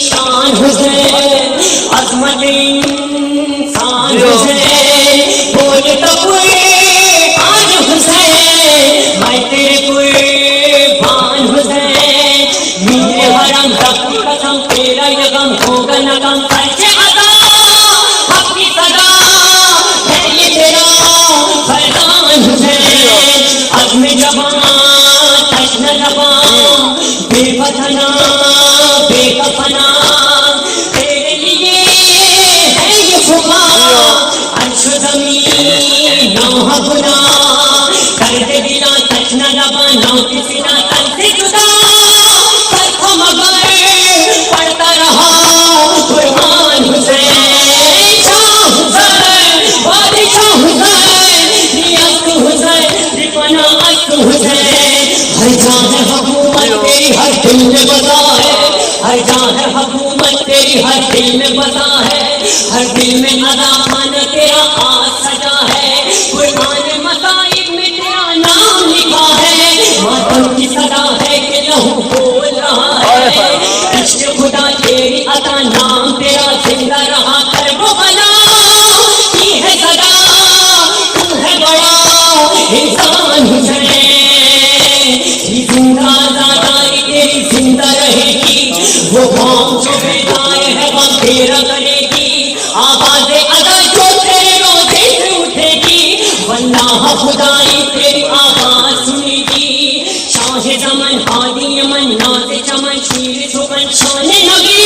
شان حسین عظمت انسان حسین بولے تو قرآن حسین میں تیرے قربان حسین میرے حرم رب کی قسم تیرا یغم ہوگا نغم سچے ادا حق کی صدا ہے یہ تیرا فرمان حسین عزم جوان تشن لبان بے وطنا بے کفنا تیرے لیے ہے یہ فغا عرش زمین نہ گنا کر دے دلا تشن لبان نہ کسی نہ تن سے جدا پر تھا مگر پڑھتا رہا قرآن حسین شاہ حسین بادشاہ حسین نیاز حسین رپنا عشق حسین ہر جان حکومت تیری ہر دل میں بسا ہے ہر جان حکومت تیری ہر دل میں بسا ہے ہر دل میں اذان تیرا آج سجا ہے قرآن مصائب میں تیرا نام لکھا ہے ماتم کی صدا ہے کہ لہو بول رہا ہے عشق خدا تیری عطا نام تیرا زندہ رہا کر وہ بنا کی ہے صدا تو ہے بڑا انسان حسین زندہ آزاداری تیری زندہ رہے گی وہ قوم جو بیدار ہے وہ تیرا کرے گی آواز ادا جو تیرے روزے سے اٹھے گی واللہ خدائی تیری آواز سنے گی شاہ زمن ہادی یمن ناز چمن شیر سخن شان نبی